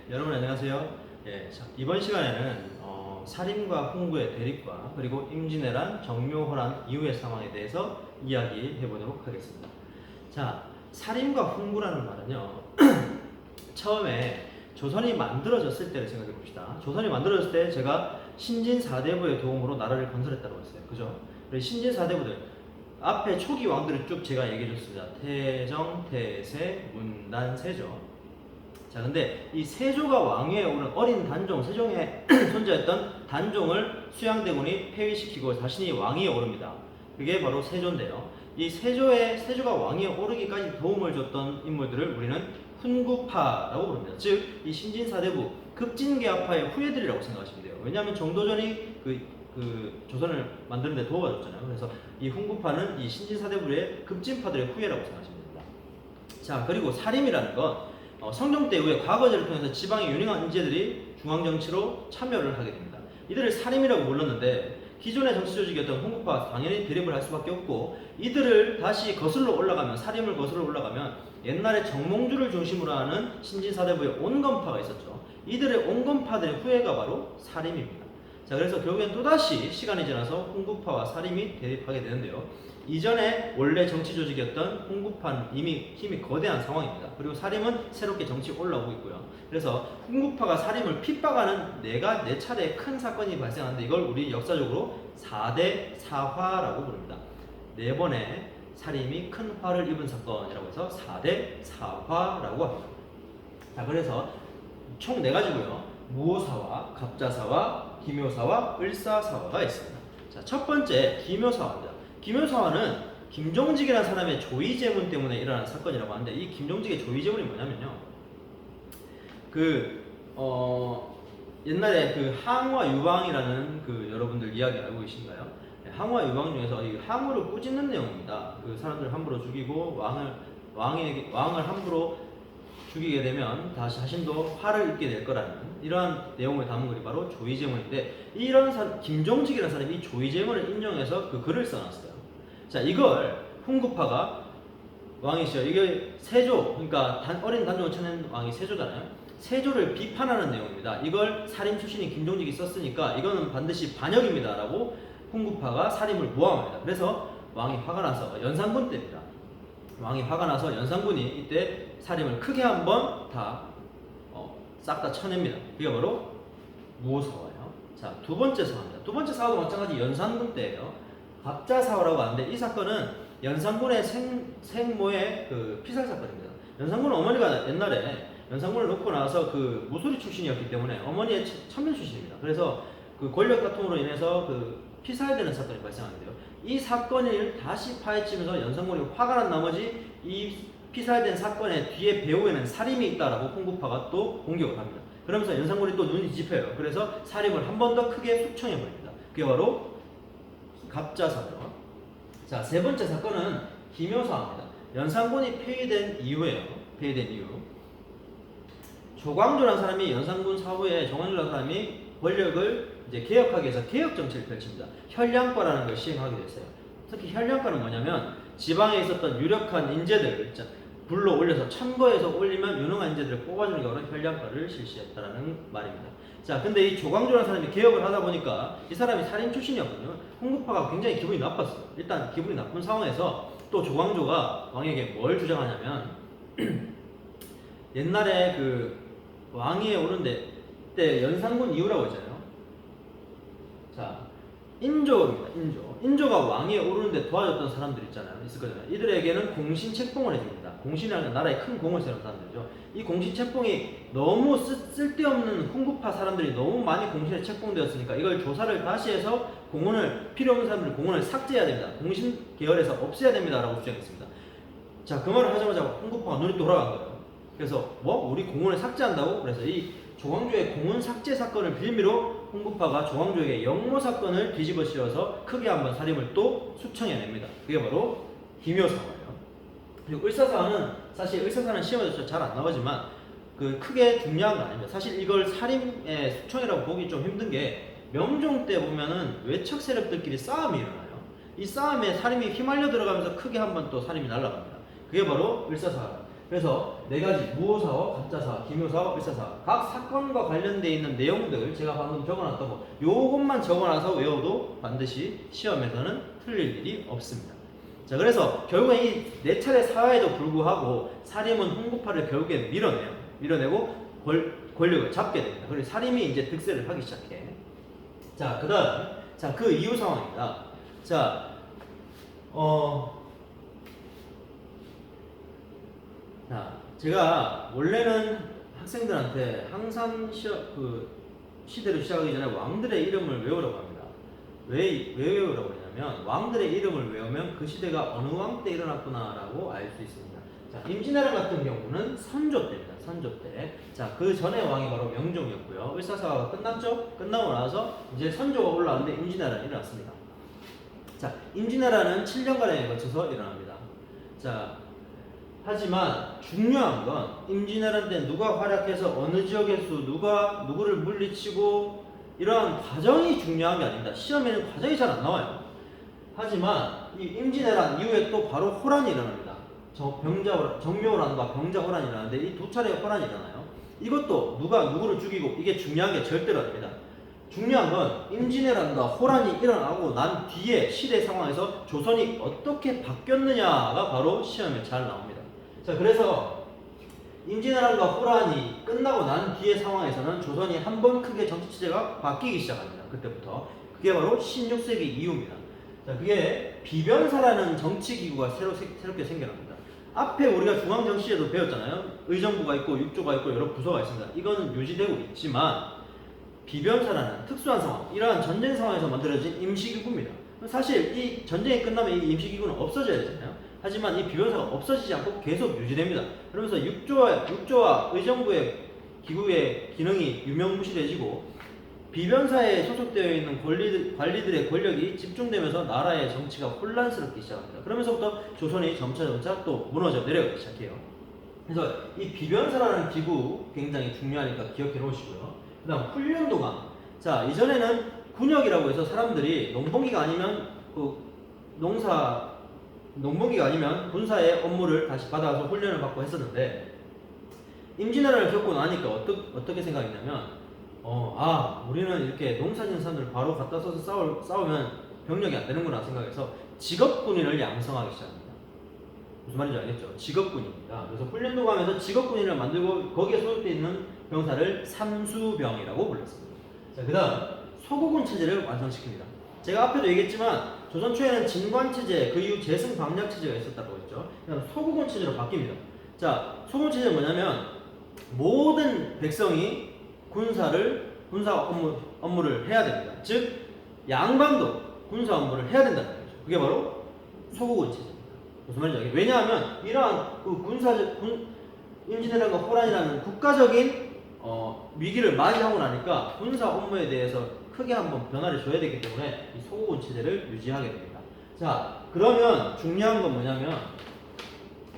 여러분 안녕하세요. 자, 이번 시간에는 살인과 훈구의 대립과 그리고 임진왜란, 정묘호란 이후의 상황에 대해서 이야기해 보도록 하겠습니다. 자, 살인과 훈구라는 말은요. 처음에 조선이 만들어졌을 때를 생각해 봅시다. 조선이 만들어졌을 때 제가 신진사대부의 도움으로 나라를 건설했다고 했어요. 그죠? 그래서 신진사대부들 앞에 초기 왕들을 쭉 제가 얘기해 줬습니다. 태정, 태세, 문단, 세조. 자, 근데 이 세조가 왕위에 오른 어린 단종, 세종에 존재했던 단종을 수양대군이 폐위시키고 자신이 왕위에 오릅니다. 그게 바로 세조인데요. 이 세조가 왕위에 오르기까지 도움을 줬던 인물들을 우리는 훈구파라고 부릅니다. 즉, 이 신진사대부 급진개화파의 후예들이라고 생각하시면 돼요. 왜냐하면 정도전이 조선을 만드는 데 도와줬잖아요. 그래서 이 훈구파는 이 신진사대부의 급진파들의 후예라고 생각하시면 됩니다. 자, 그리고 살림이라는 건 성종 때 이후에 과거제를 통해서 지방의 유능한 인재들이 중앙정치로 참여를 하게 됩니다. 이들을 살림이라고 불렀는데 기존의 정치 조직이었던 훈구파와 당연히 대립을 할 수밖에 없고, 이들을 다시 거슬러 올라가면, 살림을 거슬러 올라가면 옛날에 정몽주를 중심으로 하는 신진사대부의 온건파가 있었죠. 이들의 온건파들의 후예가 바로 살림입니다. 자, 그래서 결국엔 또다시 시간이 지나서 훈구파와 살림이 대립하게 되는데요. 이전에 원래 정치 조직이었던 훈구파는 이미 힘이 거대한 상황입니다. 그리고 살림은 새롭게 정치에 올라오고 있고요. 그래서 훈구파가 살림을 핍박하는 네 차례의 큰 사건이 발생하는데 이걸 우리 역사적으로 4대 사화라고 부릅니다. 네 번의 살림이 큰 화를 입은 사건이라고 해서 4대 사화라고 합니다. 자, 그래서 총 4가지고요. 무오사화, 갑자사화, 기묘사화, 을사사화가 있습니다. 자, 첫 번째 기묘사화입니다. 기묘사화는 김종직이라는 사람의 조의제문 때문에 일어난 사건이라고 하는데, 이 김종직의 조의제문이 뭐냐면요. 옛날에 항우와 유방이라는 여러분들 이야기 알고 계신가요? 항우와 유방 중에서 이 항우를 꾸짖는 내용입니다. 그 사람들 함부로 죽이고 왕을 함부로 죽이게 되면 다시 자신도 화를 입게 될 거라는 이러한 내용을 담은 글이 바로 조의제문인데, 김종직이라는 사람이 이 조의제문을 인용해서 그 글을 써놨어요. 자, 이걸 훈구파가 왕이시죠. 이게 세조, 그러니까 어린 단종을 쳐낸 왕이 세조잖아요. 세조를 비판하는 내용입니다. 이걸 살인 출신인 김종직이 썼으니까 이거는 반드시 반역입니다라고 훈구파가 살인을 모함합니다. 그래서 왕이 화가 나서 연산군 때입니다. 왕이 화가 나서 연산군이 이때 살인을 크게 한번 싹 다 쳐냅니다. 그게 바로 무오사화예요. 자, 두 번째 사화입니다. 두 번째 사화도 마찬가지 연산군 때예요. 갑자사화라고 하는데 이 사건은 연산군의 생모의 피살 사건입니다. 연산군은 어머니가 옛날에 연산군을 놓고 나서 무소리 출신이었기 때문에 어머니의 천민 출신입니다. 그래서 권력 다툼으로 인해서 피살되는 사건이 발생하는데요. 이 사건을 다시 파헤치면서 연산군이 화가 난 나머지 이 피살된 사건의 뒤에 배후에는 살인이 있다라고 훈구파가 또 공격을 합니다. 그러면서 연산군이 또 눈이 뒤집혀요. 그래서 살인을 한 번 더 크게 숙청해버립니다. 그게 바로 갑자사죠. 자, 세 번째 사건은 기묘사화입니다. 연산군이 폐위된 이후에요. 폐위된 이후 조광조라는 사람이 연산군 사후에 조광조라는 사람이 권력을 이제 개혁하기 위해서 개혁 정치를 펼칩니다. 현량과라는 걸 시행하게 됐어요. 특히 현량과는 뭐냐면 지방에 있었던 유력한 인재들 불러 올려서 천거에서 올리면 유능한 인재들을 뽑아주는 경우는 현량과를 실시했다라는 말입니다. 자, 근데 이 조광조라는 사람이 개혁을 하다 보니까 이 사람이 살인 출신이었거든요. 훈구파가 굉장히 기분이 나빴어요. 일단 기분이 나쁜 상황에서 또 조광조가 왕에게 뭘 주장하냐면 옛날에 왕위에 오른데 때 연산군 이후라고 했잖아요. 자, 인조입니다. 인조가 왕위에 오르는데 도와줬던 사람들 있을 거잖아요. 이들에게는 공신책봉을 해줍니다. 공신이라는 나라에 큰 공을 세운 사람들이죠. 이 공신책봉이 너무 쓸데없는 훈구파 사람들이 너무 많이 공신에 책봉되었으니까 이걸 조사를 다시 해서 필요 없는 사람들 공원을 삭제해야 됩니다. 공신 계열에서 없애야 됩니다라고 주장했습니다. 자, 그 말을 하자마자 훈구파가 눈이 돌아간 거예요. 그래서 우리 공원을 삭제한다고? 그래서 이 조광조의 공원 삭제 사건을 빌미로 훈구파가 조광조에게 역모 사건을 뒤집어 씌워서 크게 한번 살인을 또 숙청해냅니다. 그게 바로 기묘사화예요. 그리고 을사사화는 사실 을사사는 시험에서 잘 안 나오지만 크게 중요한 건 아닙니다. 사실 이걸 살인의 숙청이라고 보기 좀 힘든 게 명종 때 보면은 외척 세력들끼리 싸움이 일어나요. 이 싸움에 살인이 휘말려 들어가면서 크게 한번 또 살인이 날아갑니다. 그게 바로 을사사화. 그래서 네 가지 무호사와 가짜사, 기묘사와 을사사 각 사건과 관련되어 있는 내용들 제가 방금 적어놨던 거 요것만 적어놔서 외워도 반드시 시험에서는 틀릴 일이 없습니다. 자, 그래서 결국엔 이 네 차례 사화에도 불구하고 사림은 홍구파를 결국에 밀어내고 권력을 잡게 됩니다. 그리고 사림이 이제 득세를 하기 시작해. 자, 그 다음, 자, 그 이후 상황입니다. 자, 자, 제가 원래는 학생들한테 항상 시대로 시작하기 전에 왕들의 이름을 외우라고 합니다. 왜 외우라고 하냐면 왕들의 이름을 외우면 그 시대가 어느 왕 때 일어났구나라고 알 수 있습니다. 자, 임진왜란 같은 경우는 선조 때입니다. 선조 때. 자, 그 전에 왕이 바로 명종이었고요. 을사사가 끝났죠? 끝나고 나서 이제 선조가 올라왔는데 임진왜란이 일어났습니다. 자, 임진왜란은 7년간에 거쳐서 일어납니다. 자, 하지만 중요한 건 임진왜란 때 누가 활약해서 어느 지역에서 누구를 물리치고 이러한 과정이 중요한 게 아닙니다. 시험에는 과정이 잘 안 나와요. 하지만 이 임진왜란 이후에 또 바로 호란이 일어납니다. 정묘호란과 병자호란이 일어나는데 이 두 차례의 호란이 일어나요. 이것도 누가 누구를 죽이고 이게 중요한 게 절대로 아닙니다. 중요한 건 임진왜란과 호란이 일어나고 난 뒤에 시대 상황에서 조선이 어떻게 바뀌었느냐가 바로 시험에 잘 나옵니다. 자, 그래서 임진왜란과 호란이 끝나고 난 뒤의 상황에서는 조선이 한 번 크게 정치 체제가 바뀌기 시작합니다. 그때부터. 그게 바로 16세기 이후입니다. 자, 그게 비변사라는 정치 기구가 새롭게 생겨납니다. 앞에 우리가 중앙정치제도 배웠잖아요. 의정부가 있고 육조가 있고 여러 부서가 있습니다. 이거는 유지되고 있지만 비변사라는 특수한 상황, 이러한 전쟁 상황에서 만들어진 임시기구입니다. 사실 이 전쟁이 끝나면 이 임시기구는 없어져야 되잖아요. 하지만 이 비변사가 없어지지 않고 계속 유지됩니다. 그러면서 육조와 의정부의 기구의 기능이 유명무실해지고 비변사에 소속되어 있는 관리들의 권력이 집중되면서 나라의 정치가 혼란스럽기 시작합니다. 그러면서부터 조선이 점차 또 무너져 내려가기 시작해요. 그래서 이 비변사라는 기구 굉장히 중요하니까 기억해 놓으시고요. 그 다음 훈련도감. 자, 이전에는 군역이라고 해서 사람들이 농번기가 아니면 군사의 업무를 다시 받아서 훈련을 받고 했었는데 임진왜란을 겪고 나니까 어떻게 생각했냐면 우리는 이렇게 농사짓는 사람들 바로 갖다 써서 싸우면 병력이 안 되는구나 생각해서 직업군인을 양성하기 시작합니다. 무슨 말인지 알겠죠? 직업군인입니다. 그래서 훈련도감에서 직업군인을 만들고 거기에 소속되어 있는 병사를 삼수병이라고 불렀습니다. 자, 그 다음 소국군 체제를 완성시킵니다. 제가 앞에도 얘기했지만 조선 초에는 진관체제, 그 이후 재승방략체제가 있었다고 했죠. 그다음 소국군 체제로 바뀝니다. 자, 소국군 체제는 뭐냐면 모든 백성이 군사 업무를 해야 됩니다. 즉 양반도 군사 업무를 해야 된다는 거죠. 그게 바로 소국군 체제입니다. 무슨 말인지 알겠죠? 왜냐하면 이러한 임진왜란과 호란이라는 국가적인 위기를 맞이하고 나니까 군사 업무에 대해서 크게 한번 변화를 줘야 되기 때문에 이 소국군 체제를 유지하게 됩니다. 자, 그러면 중요한 건 뭐냐면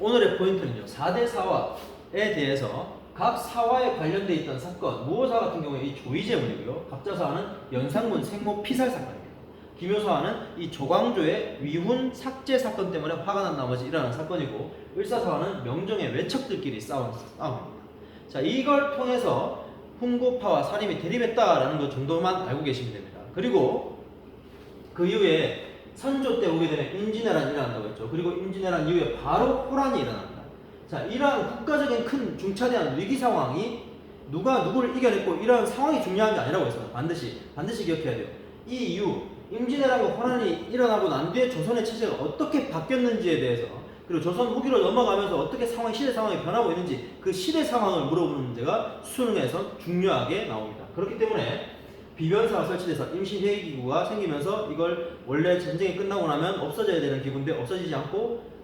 오늘의 포인트는요. 4대 사화에 대해서 각 사화에 관련되어 있던 사건, 무호사 같은 경우에 이 조이제문이고요. 갑자사화는 연산군 생모 피살 사건입니다. 기묘사화는 이 조광조의 위훈 삭제 사건 때문에 화가 난 나머지 일어난 사건이고, 을사사화는 명종의 외척들끼리 싸운 싸움입니다. 자, 이걸 통해서 훈구파와 사림이 대립했다라는 것 정도만 알고 계시면 됩니다. 그리고 그 이후에 선조 때 오게 되면 임진왜란이 일어난다고 했죠. 그리고 임진왜란 이후에 바로 호란이 일어납니다. 자, 이러한 국가적인 큰 중차대한 위기 상황이 누가 누구를 이겨냈고 이러한 상황이 중요한 게 아니라고 했어요. 반드시 기억해야 돼요. 이 이후 임진왜란과 호란이 일어나고 난 뒤에 조선의 체제가 어떻게 바뀌었는지에 대해서, 그리고 조선 후기로 넘어가면서 어떻게 시대 상황이 변하고 있는지 그 시대 상황을 물어보는 문제가 수능에서 중요하게 나옵니다. 그렇기 때문에 비변사가 설치돼서 임시회의기구가 생기면서 이걸 원래 전쟁이 끝나고 나면 없어져야 되는 기구인데 없어지지 않고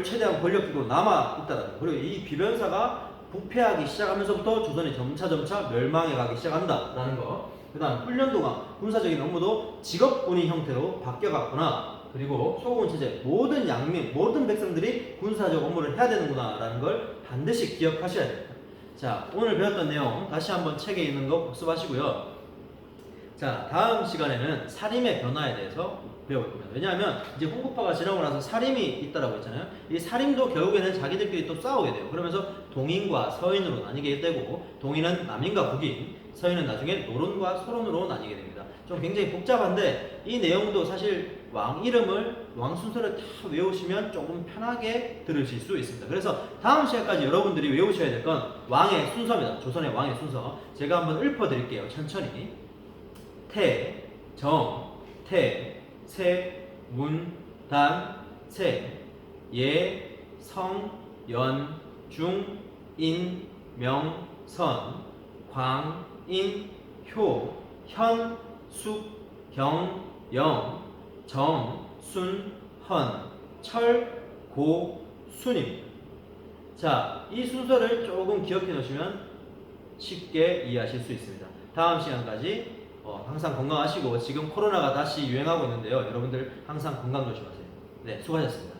최대한 권력기구로 남아있다는 거. 그리고 이 비변사가 부패하기 시작하면서부터 조선이 점차 멸망해 가기 시작한다라는 거. 그 다음 훈련도감, 군사적인 업무도 직업군인 형태로 바뀌어갔구나. 그리고 소국군 체제, 모든 백성들이 군사적 업무를 해야 되는구나 라는 걸 반드시 기억하셔야 됩니다. 자, 오늘 배웠던 내용 다시 한번 책에 있는 거 복습하시고요. 자, 자, 다음 시간에는 살림의 변화에 대해서 배워볼 겁니다. 왜냐하면 이제 홍구파가 지나고 나서 살림이 있다라고 했잖아요. 이 살림도 결국에는 자기들끼리 또 싸우게 돼요. 그러면서 동인과 서인으로 나뉘게 되고, 동인은 남인과 북인, 서인은 나중에 노론과 소론으로 나뉘게 됩니다. 좀 굉장히 복잡한데 이 내용도 사실 왕 이름을, 왕 순서를 다 외우시면 조금 편하게 들으실 수 있습니다. 그래서 다음 시간까지 여러분들이 외우셔야 될 건 왕의 순서입니다. 조선의 왕의 순서. 제가 한번 읊어드릴게요. 천천히. 태, 정, 태, 세, 문, 단, 세, 예, 성, 연, 중, 인, 명, 선, 광, 인, 효, 현, 숙, 경, 영, 정, 순, 헌, 철, 고, 순입니다. 자, 이 순서를 조금 기억해 놓으시면 쉽게 이해하실 수 있습니다. 다음 시간까지 항상 건강하시고, 지금 코로나가 다시 유행하고 있는데요. 여러분들 항상 건강 조심하세요. 네, 수고하셨습니다.